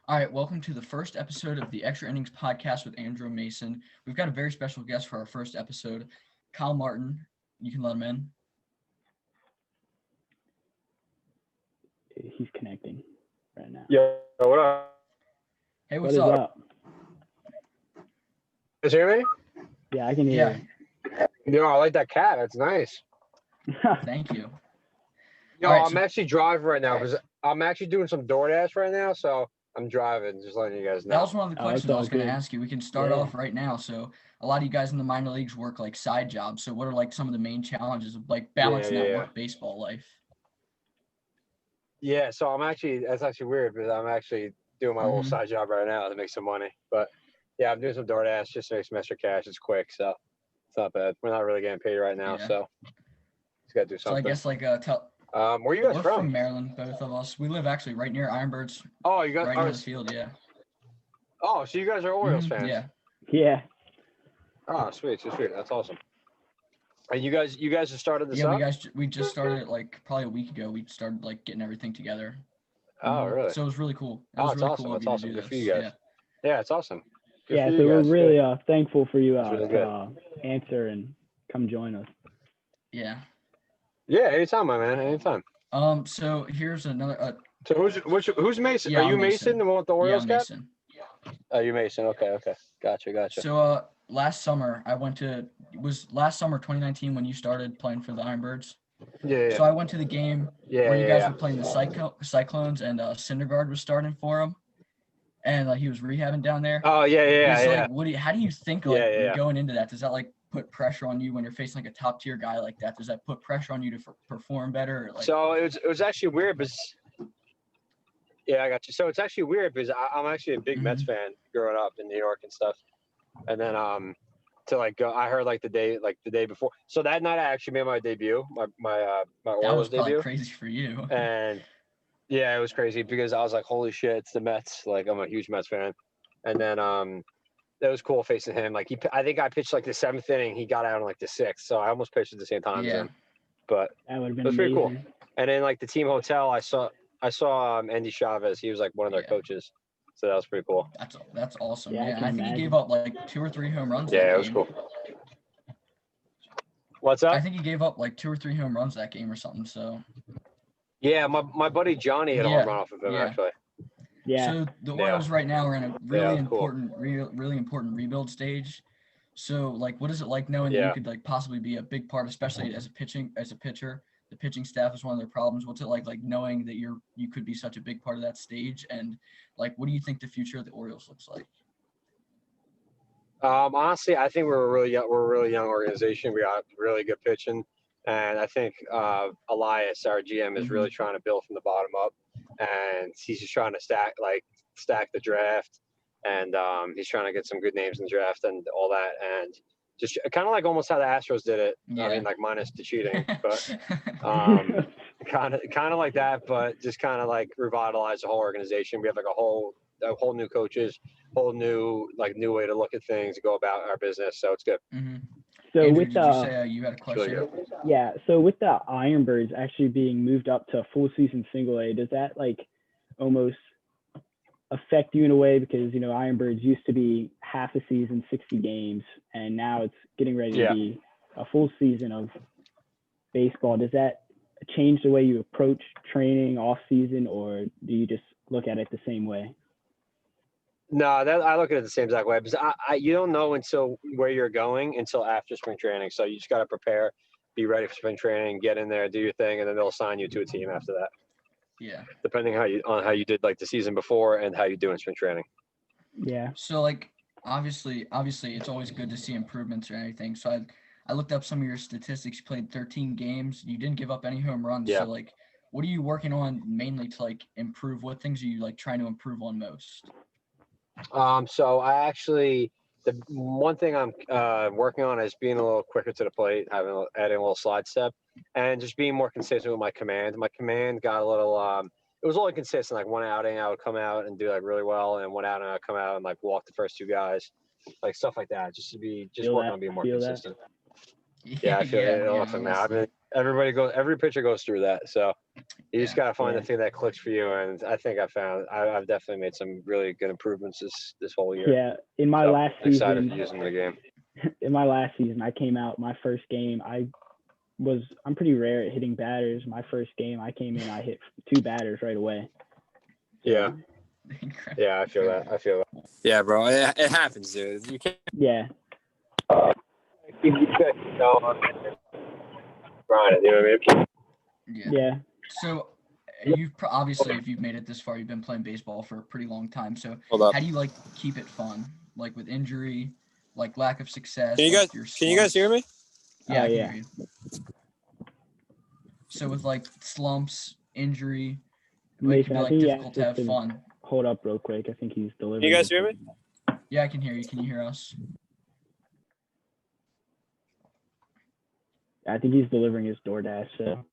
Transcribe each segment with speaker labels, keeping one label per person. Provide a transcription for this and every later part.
Speaker 1: All right, welcome to the first episode of the Extra Innings podcast with Andrew and Mason. We've got a very special guest for our first episode, Kyle Martin. You can let him in.
Speaker 2: He's connecting right now.
Speaker 3: Yo, what up?
Speaker 1: Hey,
Speaker 2: What
Speaker 1: what's
Speaker 2: is
Speaker 1: up?
Speaker 2: up?
Speaker 3: You hear me?
Speaker 2: Yeah, I can
Speaker 1: Yeah,
Speaker 2: hear
Speaker 3: Yo, I like that cat. That's nice.
Speaker 2: you.
Speaker 1: thank you.
Speaker 3: Yo,
Speaker 1: All right,
Speaker 3: I'm actually driving right now because I'm actually doing some DoorDash right now, so I'm driving. Just letting you guys
Speaker 1: That
Speaker 3: know.
Speaker 1: was one of the
Speaker 2: Oh, it's
Speaker 1: questions I
Speaker 2: all
Speaker 1: was going to
Speaker 2: good.
Speaker 1: ask you. We can start
Speaker 2: Yeah.
Speaker 1: off right now. So, a lot of you guys in the minor leagues work like side jobs. So, what are like some of the main challenges of like balancing that
Speaker 3: Yeah.
Speaker 1: work baseball life?
Speaker 3: Yeah, so that's actually weird because I'm actually doing my little
Speaker 1: Mhm.
Speaker 3: side job right now to make some money. But yeah, I'm doing some DoorDash just to make some extra cash. It's quick, so it's not bad. We're not really getting paid right now,
Speaker 1: Yeah.
Speaker 3: so just gotta do
Speaker 1: So, I
Speaker 3: something.
Speaker 1: guess like
Speaker 3: Where are you guys
Speaker 1: we're from Maryland, both of us. We live actually right near Ironbirds,
Speaker 3: Oh, you guys
Speaker 1: right
Speaker 3: are.
Speaker 1: near the field. Yeah.
Speaker 3: Oh, so you guys are Orioles
Speaker 1: Mhm,
Speaker 3: fans?
Speaker 1: Yeah.
Speaker 2: Yeah.
Speaker 3: Oh, sweet. That's awesome. And you guys have started this
Speaker 1: Yeah,
Speaker 3: up?
Speaker 1: we just started it like probably a week ago. We started like getting everything together.
Speaker 3: Oh, really?
Speaker 1: So it was really cool. It
Speaker 3: Oh,
Speaker 1: was
Speaker 3: it's
Speaker 1: really
Speaker 3: awesome.
Speaker 1: cool of
Speaker 3: That's
Speaker 1: you to
Speaker 3: awesome.
Speaker 1: do
Speaker 3: Good for
Speaker 1: this.
Speaker 3: you guys.
Speaker 1: Yeah.
Speaker 3: Yeah, it's awesome. Good
Speaker 2: Yeah,
Speaker 3: for
Speaker 2: so
Speaker 3: you
Speaker 2: we're
Speaker 3: guys.
Speaker 2: really thankful for you
Speaker 3: That's really
Speaker 2: to
Speaker 3: good.
Speaker 2: answer and come join us.
Speaker 1: Yeah.
Speaker 3: Yeah, anytime, my man. Anytime.
Speaker 1: So here's another.
Speaker 3: So who's Mason?
Speaker 1: Yeah,
Speaker 3: Are
Speaker 1: I'm
Speaker 3: you Mason, the one with the
Speaker 1: Yeah,
Speaker 3: Orioles
Speaker 1: I'm
Speaker 3: cap?
Speaker 1: Mason.
Speaker 3: Oh, you Mason. Okay. Gotcha.
Speaker 1: So last summer I went to it was last summer 2019 when you started playing for the Ironbirds.
Speaker 3: Yeah.
Speaker 1: So I went to the game where you guys were playing the Cyclones and Syndergaard was starting for him, and he was rehabbing down there.
Speaker 3: Oh, yeah.
Speaker 1: So like, how do you think like
Speaker 3: Yeah.
Speaker 1: going into that? Does that like put pressure on you when you're facing like a top tier guy like that? Does that put pressure on you to perform better? Or, like,
Speaker 3: So it was actually weird because I got you. So it's actually weird because I'm actually a big Mets fan growing up in New York and stuff, and then to like go, I heard like the day before. So that night I actually made my debut, my
Speaker 1: that was
Speaker 3: Orioles
Speaker 1: probably
Speaker 3: debut,
Speaker 1: crazy for you.
Speaker 3: and yeah, it was crazy because I was like, holy shit, it's the Mets. Like I'm a huge Mets fan, and then that was cool facing him. Like I think I pitched like the 7th inning, he got out in like the 6th, so I almost pitched at the same time as
Speaker 1: Yeah.
Speaker 3: him. But
Speaker 2: That would have
Speaker 3: it
Speaker 2: been
Speaker 3: was pretty cool.
Speaker 2: amazing.
Speaker 3: And then like the team hotel, I saw Andy Chavez. He was like one of their coaches, so that was pretty cool.
Speaker 1: That's awesome.
Speaker 2: Yeah, I
Speaker 1: Yeah,
Speaker 2: can
Speaker 1: I think he
Speaker 2: imagine.
Speaker 1: gave up like 2 or 3 home runs that
Speaker 3: Yeah,
Speaker 1: game.
Speaker 3: it was cool. What's
Speaker 1: I
Speaker 3: up?
Speaker 1: think he gave up like 2 or 3 home runs that game or something. So
Speaker 3: Yeah, my buddy Johnny had a home run off of him actually.
Speaker 2: Yeah.
Speaker 1: So the Orioles right now are in a really
Speaker 3: that's cool.
Speaker 1: important, really important rebuild stage. So like, what is it like knowing that you could like possibly be a big part, especially as a pitcher? The pitching staff is one of their problems. What's it like really that you could be such a big part of that stage? And like, what do you think the future of the Orioles looks like?
Speaker 3: Honestly, I think we're a really young organization. We got really good pitching, and I think Elias, our GM, is really trying to build from the bottom up, and he's just trying to stack the draft, and he's trying to get some good names in the draft and all that, and just kind of like almost how the Astros did it.
Speaker 1: Yeah.
Speaker 3: I mean, like minus the cheating, but kind of like that, but just kind of like revitalize the whole organization. We have like a whole new coaches, whole new way to look at things, go about our business. So it's good.
Speaker 2: So
Speaker 1: Andrew,
Speaker 2: with
Speaker 1: did you say you had a question?
Speaker 2: Yeah, so with the Ironbirds actually being moved up to full season single A, does that like almost affect you in a way, because Ironbirds used to be half a season, 60 games, and now it's getting ready to be a full season of baseball? Does that change the way you approach training off season, or do you just look at it the same way?
Speaker 3: No, I look at it the same exact way, because you don't know until where you're going until after spring training. So you just got to prepare, be ready for spring training, get in there, do your thing, and then they'll assign you to a team after that.
Speaker 1: Yeah.
Speaker 3: Depending on how you did like the season before and how you do in spring training.
Speaker 2: Yeah.
Speaker 1: So like obviously it's always good to see improvements or anything. So I looked up some of your statistics. You played 13 games. You didn't give up any home runs.
Speaker 3: Yeah.
Speaker 1: So like, what are you working on mainly to like improve? What things are you like trying to improve on most?
Speaker 3: So I actually, the one thing I'm working on is being a little quicker to the plate, adding a little slide step, and just being more consistent with my command. My command got a little, it was only consistent. Like one outing, I would come out and do like really well, and one outing, I'd come out and like walk the first 2 guys, like stuff like that. Just working on being more consistent. Yeah, I feel it awesome now. every pitcher goes through that. So you just got to find the thing that clicks for you. And I think I've definitely made some really good improvements this whole year.
Speaker 2: Yeah. In my last season,
Speaker 3: excited to use them in the game.
Speaker 2: In my last season, I came out my first game. I'm pretty rare at hitting batters. My first game, I came in, I hit 2 batters right away. So,
Speaker 3: yeah. Yeah, I feel that. Yeah, bro. It happens, dude. You can't.
Speaker 2: Yeah.
Speaker 3: Grind it, you know what I
Speaker 1: mean?
Speaker 2: Yeah.
Speaker 1: So you've obviously, if you've made it this far, you've been playing baseball for a pretty long time. So how do you like keep it fun? Like with injury, like lack of success.
Speaker 3: Can you guys hear me?
Speaker 1: Yeah, I can hear you. So with like slumps, injury, it can be like difficult to have fun.
Speaker 2: Hold up real quick. I think he's delivering.
Speaker 3: Can you guys hear me?
Speaker 1: Yeah, I can hear you. Can you hear us?
Speaker 2: I think he's delivering his DoorDash, so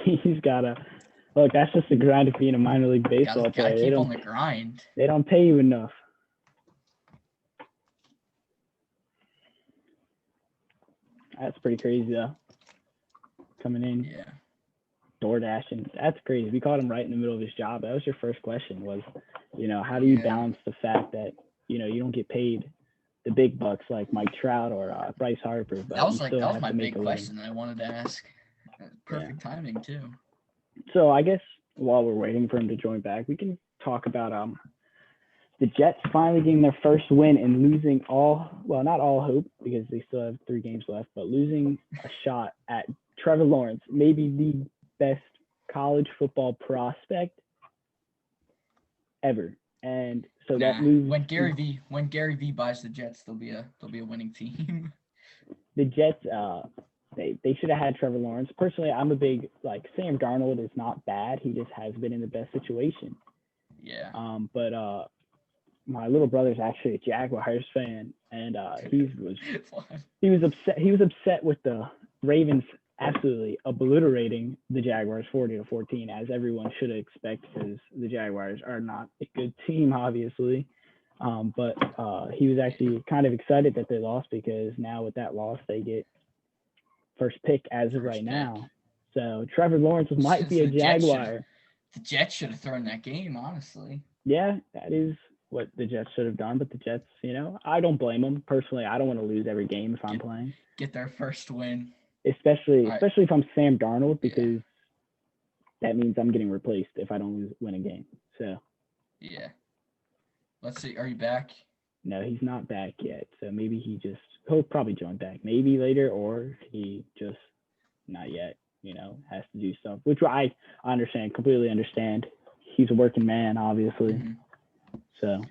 Speaker 2: he's gotta look. That's just the grind of being a minor league baseball player.
Speaker 1: Gotta keep on the grind.
Speaker 2: They don't pay you enough. That's pretty crazy though. Coming in.
Speaker 1: Yeah.
Speaker 2: DoorDash, and that's crazy. We caught him right in the middle of his job. That was your first question was, how do you balance the fact that, you don't get paid the big bucks like Mike Trout or Bryce Harper? But
Speaker 1: that was my big question that I wanted to ask. Perfect timing too.
Speaker 2: So I guess while we're waiting for him to join back, we can talk about the Jets finally getting their first win and losing not all hope because they still have 3 games left, but losing a shot at Trevor Lawrence, maybe the best college football prospect ever. And so that moves
Speaker 1: when Gary V buys the Jets, they'll be a winning team.
Speaker 2: The Jets, they should have had Trevor Lawrence. Personally, I'm a big Sam Darnold is not bad. He just has been in the best situation.
Speaker 1: Yeah.
Speaker 2: But my little brother's actually a Jaguars fan, and he was upset with the Ravens absolutely obliterating the Jaguars 40-14, as everyone should expect, because the Jaguars are not a good team, obviously. But he was actually kind of excited that they lost, because now with that loss, they get first pick as of right now. So Trevor Lawrence might be a Jaguar.
Speaker 1: The Jets should have thrown that game, honestly.
Speaker 2: Yeah, that is what the Jets should have done. But the Jets, I don't blame them. Personally, I don't want to lose every game if I'm playing.
Speaker 1: Get their first win.
Speaker 2: Especially if I'm Sam Darnold, because that means I'm getting replaced if I don't win a game. So.
Speaker 1: Yeah. Let's see. Are you back?
Speaker 2: No, he's not back yet. So maybe he'll probably join back. Maybe later, or he just not yet, has to do stuff, which I understand, completely understand. He's a working man, obviously.
Speaker 1: Mm-hmm.
Speaker 2: So,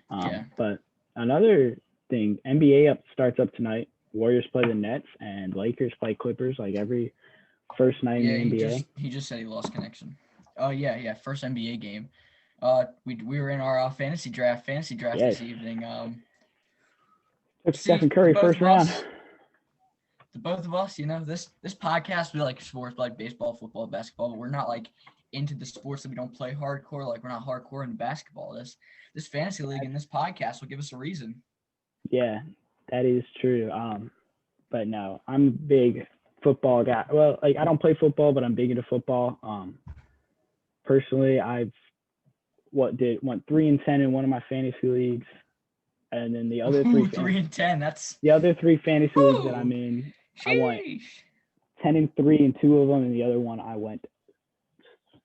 Speaker 2: but another thing, NBA starts up tonight. Warriors play the Nets and Lakers play Clippers like every first night in the NBA.
Speaker 1: He just said he lost connection. Oh, yeah. First NBA game. We were in our fantasy draft this evening.
Speaker 2: Took Stephen Curry first round.
Speaker 1: The both of us, this podcast, we like sports, like baseball, football, basketball, but we're not like into the sports that we don't play hardcore. Like we're not hardcore in basketball. This fantasy league and this podcast will give us a reason.
Speaker 2: Yeah, that is true. But no, I'm a big football guy. Well, I don't play football, but I'm big into football. Personally, I've went 3-10 in one of my fantasy leagues, and then the other
Speaker 1: 3-10. That's
Speaker 2: the other 3 fantasy leagues that I'm in.
Speaker 1: Sheesh.
Speaker 2: I went 10-3 in 2 of them, and the other one I went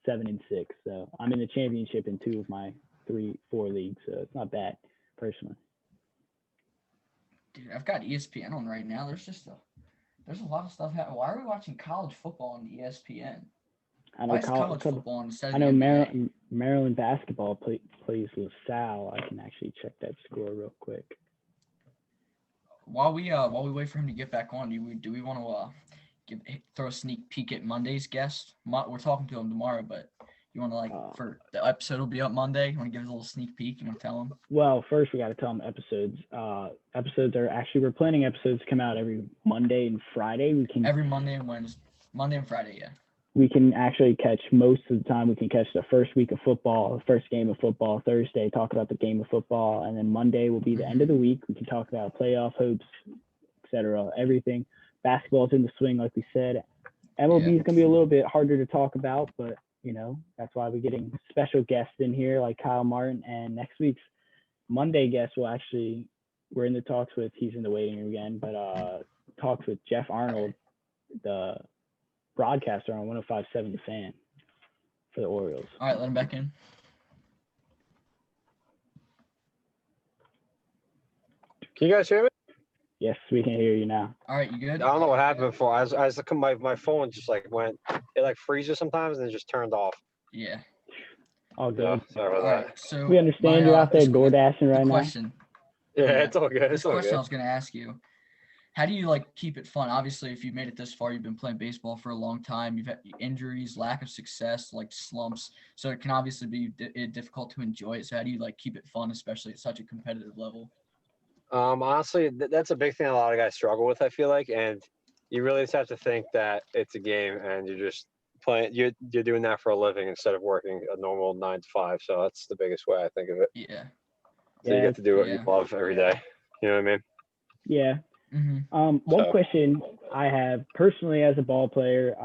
Speaker 2: 7-6. So I'm in the championship in 2 of my 3-4 leagues. So it's not bad, personally.
Speaker 1: Dude, I've got ESPN on right now. There's a lot of stuff happening. Why are we watching college football on ESPN?
Speaker 2: I know college football on instead of the NBA? Maryland basketball plays LaSalle. I can actually check that score real quick.
Speaker 1: While we wait for him to get back on, do we want to throw a sneak peek at Monday's guest? We're talking to him tomorrow, but you want to for the episode will be up Monday. You want to give us a little sneak peek? You want to tell him?
Speaker 2: Well, first we got to tell him episodes. Episodes are actually, we're planning episodes to come out every Monday and Friday.
Speaker 1: Every Monday and Wednesday, Monday and Friday, yeah.
Speaker 2: We can actually catch most of the time. We can catch the first week of football, the first game of football. Thursday, talk about the game of football, and then Monday will be the end of the week. We can talk about playoff hopes, etc. Everything. Basketball's in the swing, like we said. MLB is going to be a little bit harder to talk about, but, you know, that's why we're getting special guests in here like Kyle Martin. And next week's Monday guest we're in the talks with, he's in the waiting room again, but talks with Jeff Arnold, the broadcaster on 105.7 The Fan for the Orioles.
Speaker 1: All right, let him back in.
Speaker 3: Can you guys hear me?
Speaker 2: Yes, we can hear you now.
Speaker 1: All right, you good?
Speaker 3: I don't know what happened before. My phone just like went, it like freezes sometimes and then just turned off.
Speaker 1: Yeah.
Speaker 2: All good.
Speaker 3: Yeah, sorry about
Speaker 1: All
Speaker 3: that.
Speaker 1: right, so
Speaker 2: We understand you're out there DoorDashing right now.
Speaker 1: question.
Speaker 3: Yeah, it's all good.
Speaker 1: This question I was going to ask you. How do you like keep it fun? Obviously, if you've made it this far, you've been playing baseball for a long time. You've had injuries, lack of success, like slumps. So it can obviously be difficult to enjoy it. So how do you like keep it fun, especially at such a competitive level?
Speaker 3: Honestly, that's a big thing a lot of guys struggle with, I feel like, and you really just have to think that it's a game and you're just playing. You're doing that for a living instead of working a normal 9 to 5. So that's the biggest way I think of it.
Speaker 1: Yeah.
Speaker 3: So you get to do what you love every day. You know what I mean?
Speaker 2: Yeah.
Speaker 1: Mm-hmm.
Speaker 2: One question I have personally as a ball player,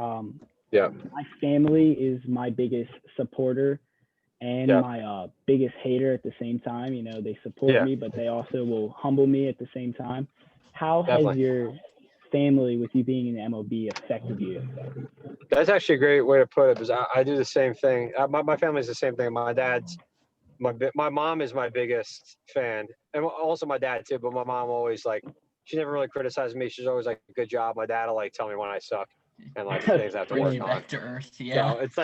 Speaker 2: my family is my biggest supporter and my biggest hater at the same time. You know, they support me, but they also will humble me at the same time. How has your family, with you being in the MLB, affected you?
Speaker 3: That's actually a great way to put it, because I do the same thing. My family's the same thing. My mom is my biggest fan, and also my dad too. But my mom always she never really criticized me. She's always like, "Good job." My dad will like tell me when I suck and like things I have to
Speaker 1: Bring
Speaker 3: work
Speaker 1: you
Speaker 3: on.
Speaker 1: back to earth. Yeah.
Speaker 3: So it's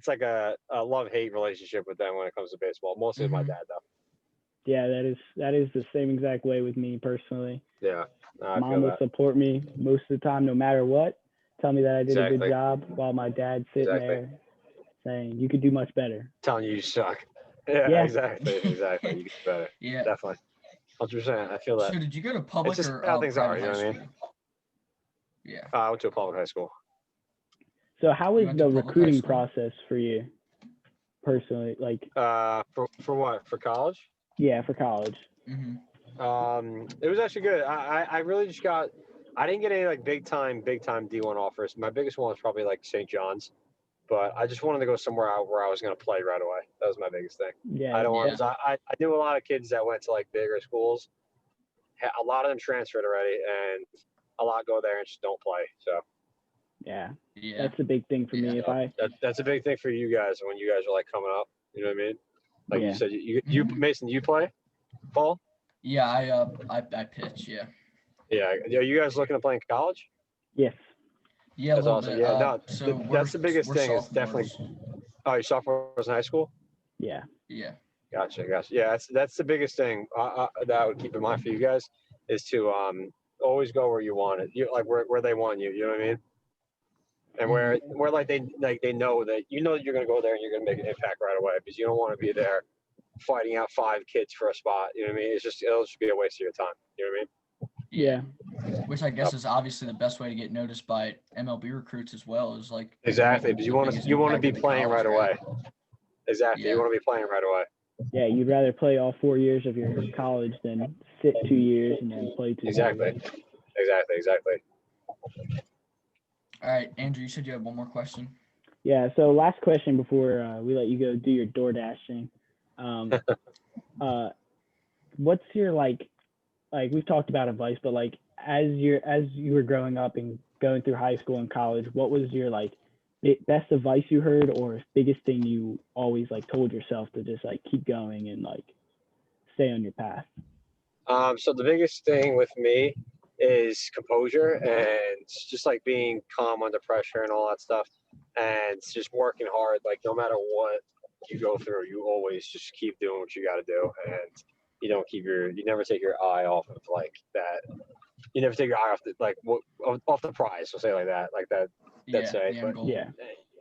Speaker 3: like a love-hate relationship with them when it comes to baseball. Mostly with my dad though.
Speaker 2: Yeah, that is the same exact way with me personally.
Speaker 3: Yeah.
Speaker 2: Mom will support me most of the time, no matter what. Tell me that I did a good job, while my dad's sitting there saying, "You could do much better."
Speaker 3: Telling you suck. Yeah. Exactly. You could do better.
Speaker 1: Yeah.
Speaker 3: Definitely. 100%. I feel that.
Speaker 1: So did you go to public
Speaker 3: it's just
Speaker 1: or
Speaker 3: how things
Speaker 1: private
Speaker 3: are, you know
Speaker 1: high
Speaker 3: what I
Speaker 1: school?
Speaker 3: mean?
Speaker 1: Yeah.
Speaker 3: I went to a public high school.
Speaker 2: So how is the recruiting process for you personally? Like
Speaker 3: for what? For college?
Speaker 2: Yeah, for college.
Speaker 1: Mm-hmm.
Speaker 3: It was actually good. I really just I didn't get any like big time D1 offers. My biggest one was probably like St. John's, but I just wanted to go somewhere where I was going to play right away. That was my biggest thing.
Speaker 2: Yeah.
Speaker 3: I don't want. I knew a lot of kids that went to like bigger schools. A lot of them transferred already, and a lot go there and just don't play. So.
Speaker 2: Yeah. That's a big thing for me.
Speaker 3: That's a big thing for you guys when you guys are like coming up. You know what I mean? Like you said, you Mason, you play ball?
Speaker 1: Yeah, I pitch. Yeah.
Speaker 3: Yeah. Are you guys looking to play in college?
Speaker 2: Yes.
Speaker 1: Yeah,
Speaker 3: that's awesome.
Speaker 1: bit.
Speaker 3: Yeah, no,
Speaker 1: so
Speaker 3: that's the biggest thing. Is definitely. Oh, you're sophomores in high school?
Speaker 2: Yeah.
Speaker 1: Yeah.
Speaker 3: Gotcha. Yeah, that's the biggest thing that I would keep in mind for you guys is to always go where you want it. You like where they want you. You know what I mean? And where like they know that you're gonna go there and you're gonna make an impact right away, because you don't want to be there fighting out 5 kids for a spot. You know what I mean? It'll just be a waste of your time. You know what I mean?
Speaker 2: Yeah.
Speaker 1: Which I guess is obviously the best way to get noticed by MLB recruits as well, is like
Speaker 3: exactly, because you want to be playing right away. Exactly, you want to be playing right away.
Speaker 2: Yeah, you'd rather play all 4 years of your college than sit 2 years and then play 2 years.
Speaker 3: Exactly.
Speaker 1: All right, Andrew, you said you had one more question.
Speaker 2: Yeah. So last question before we let you go do your DoorDashing. What's your like we've talked about advice, but like as you were growing up and going through high school and college, what was your like best advice you heard, or biggest thing you always like told yourself to just like keep going and like stay on your path?
Speaker 3: So the biggest thing with me is composure and just like being calm under pressure and all that stuff, and just working hard. Like no matter what you go through, you always just keep doing what you got to do, and you never take your eye off of like that. You never take your eye off the prize. We'll say like that. That's it.
Speaker 1: The end goal.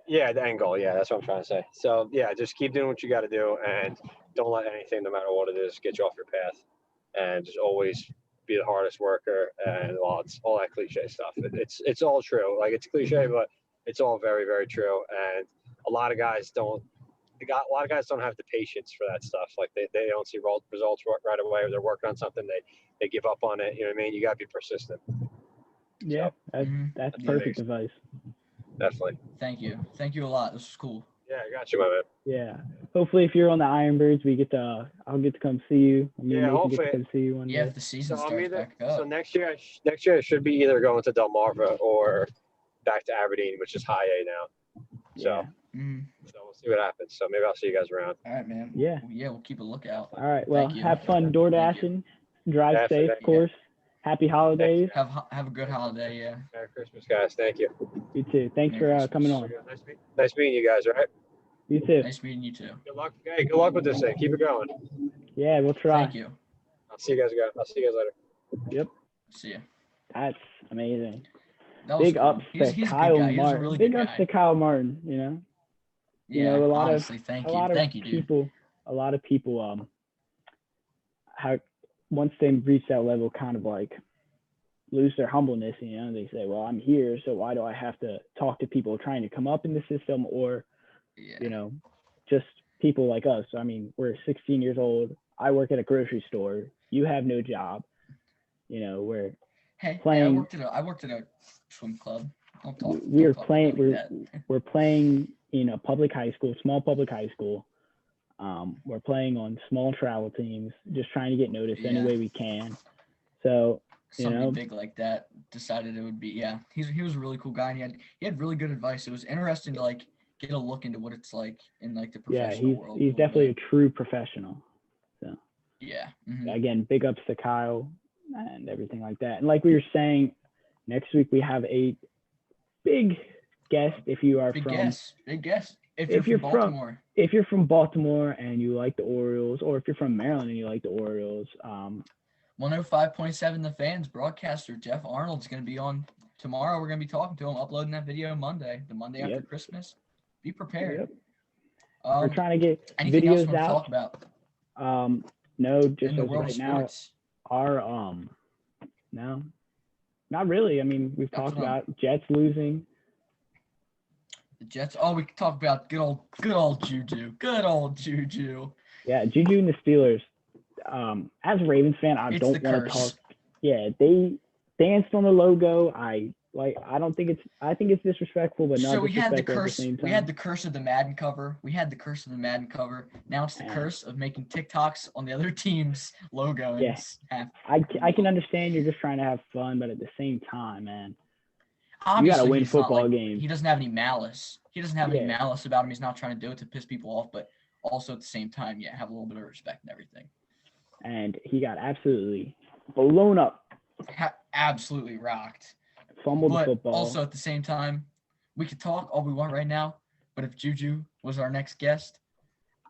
Speaker 3: Yeah, the end goal. Yeah, that's what I'm trying to say. So yeah, just keep doing what you got to do, and don't let anything, no matter what it is, get you off your path. And just always be the hardest worker, and it's all that cliche stuff. It's all true. Like it's cliche, but it's all very, very true. And a lot of guys don't have the patience for that stuff. Like they don't see results right away, or they're working on something, they give up on it. You know what I mean? You gotta be persistent.
Speaker 2: Yeah,
Speaker 3: So,
Speaker 2: that's
Speaker 3: be
Speaker 2: perfect
Speaker 3: amazing.
Speaker 2: advice.
Speaker 3: Definitely.
Speaker 1: Thank you a lot. This was cool.
Speaker 3: Yeah, I got you, my man.
Speaker 2: Yeah. Hopefully, if you're on the Ironbirds, I'll get to come see you. Me and
Speaker 3: Yeah,
Speaker 2: Mason get to
Speaker 3: hopefully.
Speaker 2: come see you one
Speaker 1: Yeah,
Speaker 2: day.
Speaker 1: if the season
Speaker 3: So I'm
Speaker 1: starts
Speaker 3: either
Speaker 1: back
Speaker 3: so
Speaker 1: up.
Speaker 3: next year I should be either going to Delmarva or back to Aberdeen, which is high A now. So so we'll see what happens. So maybe I'll see you guys around.
Speaker 1: All right, man.
Speaker 2: Yeah.
Speaker 1: Yeah, we'll keep a lookout.
Speaker 2: All right. Well,
Speaker 1: Thank you.
Speaker 2: have fun door dashing. Drive
Speaker 3: Definitely.
Speaker 2: safe, of course. Happy holidays.
Speaker 1: Have a good holiday. Yeah.
Speaker 3: Merry Christmas, guys. Thank you.
Speaker 2: You too. Thanks
Speaker 1: Merry
Speaker 2: for
Speaker 1: Christmas.
Speaker 2: coming on.
Speaker 3: Nice meeting you guys. All right.
Speaker 2: You too.
Speaker 1: Nice meeting you too.
Speaker 3: Good luck. Hey, good luck with this thing. Keep it going.
Speaker 2: Yeah, we'll try.
Speaker 1: Thank you.
Speaker 3: I'll see you guys later.
Speaker 2: Yep.
Speaker 1: See ya.
Speaker 2: That's amazing.
Speaker 1: That was
Speaker 2: Big
Speaker 1: cool.
Speaker 2: ups
Speaker 1: He's
Speaker 2: to
Speaker 1: a good
Speaker 2: Kyle
Speaker 1: guy. He's a
Speaker 2: Martin.
Speaker 1: really
Speaker 2: Big
Speaker 1: good
Speaker 2: ups
Speaker 1: guy.
Speaker 2: to Kyle Martin.
Speaker 1: Yeah,
Speaker 2: a lot
Speaker 1: honestly,
Speaker 2: of
Speaker 1: thank
Speaker 2: a
Speaker 1: you.
Speaker 2: lot of
Speaker 1: Thank you, dude.
Speaker 2: people, how once they reach that level, kind of like lose their humbleness. They say, "Well, I'm here, so why do I have to talk to people trying to come up in the system?" Or
Speaker 1: Yeah.
Speaker 2: Just people like us. I mean, we're 16 years old. I work at a grocery store. You have no job. We're playing.
Speaker 1: I worked at a swim club.
Speaker 2: We're playing in a public high school, small public high school. We're playing on small travel teams, just trying to get noticed any way we can. So
Speaker 1: somebody big like that decided it would be. Yeah, he was a really cool guy, and he had really good advice. It was interesting to get a look into what it's like in the professional world.
Speaker 2: He's definitely a true professional. So
Speaker 1: yeah.
Speaker 2: Again, big ups to Kyle and everything like that. And like we were saying, next week we have a big guest. If you are
Speaker 1: big guest. If you're from Baltimore.
Speaker 2: If you're from Baltimore and you like the Orioles, or if you're from Maryland and you like the Orioles,
Speaker 1: 105.7 The Fans broadcaster Jeff Arnold's going to be on tomorrow. We're going to be talking to him, uploading that video Monday, the Monday after Christmas. Be prepared.
Speaker 2: Yep. We're trying to get
Speaker 1: anything
Speaker 2: videos
Speaker 1: else you want
Speaker 2: out.
Speaker 1: To talk about?
Speaker 2: No, just
Speaker 1: in the
Speaker 2: as
Speaker 1: world
Speaker 2: right
Speaker 1: of
Speaker 2: now,
Speaker 1: sports.
Speaker 2: no, not really. I mean, we've talked about Jets losing.
Speaker 1: The Jets. Oh, we could talk about good old Juju. Good old Juju.
Speaker 2: Yeah, Juju and the Steelers. As a Ravens fan, I don't want to talk. Yeah, they danced on the logo. I think it's disrespectful, but not disrespectful at the same time.
Speaker 1: We had the curse of the Madden cover. Now it's the curse of making TikToks on the other team's logo.
Speaker 2: Yeah, I can understand you're just trying to have fun, but at the same time, man,
Speaker 1: obviously,
Speaker 2: you gotta win football games.
Speaker 1: He doesn't have any malice. Any malice about him. He's not trying to do it to piss people off, but also at the same time, have a little bit of respect and everything.
Speaker 2: And he got absolutely blown up.
Speaker 1: Absolutely rocked.
Speaker 2: Fumbled the football.
Speaker 1: Also at the same time, we could talk all we want right now, but if Juju was our next guest,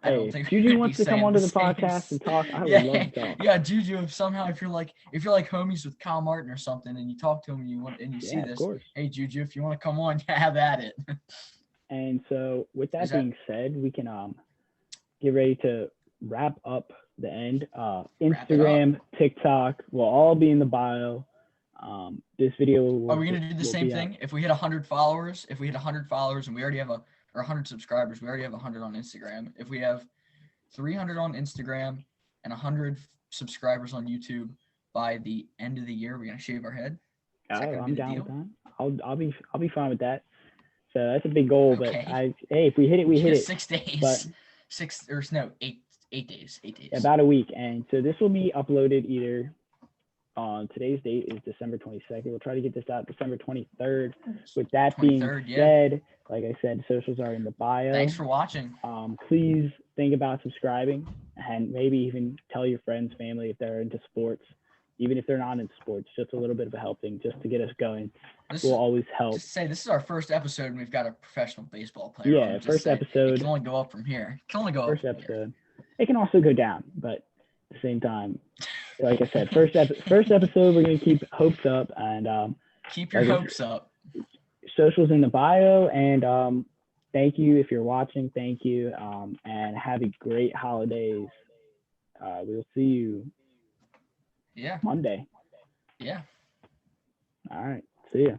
Speaker 1: I don't think
Speaker 2: Juju wants to come onto the podcast and talk. I would love to talk.
Speaker 1: Yeah, Juju. If you're like homies with Kyle Martin or something, and you talk to him and you see this, hey Juju, if you want to come on, have at it.
Speaker 2: And so, with that being said, we can get ready to wrap up the end. Instagram, TikTok will all be in the bio. This video.
Speaker 1: Are we gonna do the same thing? If we hit 100 followers, and we already have 100 subscribers, we already have 100 on Instagram. If we have 300 on Instagram and 100 subscribers on YouTube by the end of the year, we're gonna shave our head.
Speaker 2: I'm down with that. I'll be fine with that. So that's a big goal, but if we hit it, we hit it.
Speaker 1: 6 days.
Speaker 2: But
Speaker 1: 8 days. 8 days.
Speaker 2: About a week, and so this will be uploaded either on today's date is December 22nd. We'll try to get this out December 23rd. With that being said, like I said, socials are in the bio.
Speaker 1: Thanks for watching.
Speaker 2: Please think about subscribing and maybe even tell your friends, family if they're into sports. Even if they're not in sports, just a little bit of a helping just to get us going. Will always help.
Speaker 1: Just say this is our first episode and we've got a professional baseball player.
Speaker 2: Yeah, first episode.
Speaker 1: It can only go up from here.
Speaker 2: First episode. It can also go down, but at the same time, like I said, first episode, we're going to keep hopes up and
Speaker 1: keep your hopes up.
Speaker 2: Socials in the bio, and thank you if you're watching. Thank you, and have a great holidays. We'll see you.
Speaker 1: Yeah.
Speaker 2: Monday.
Speaker 1: Yeah.
Speaker 2: All right. See ya.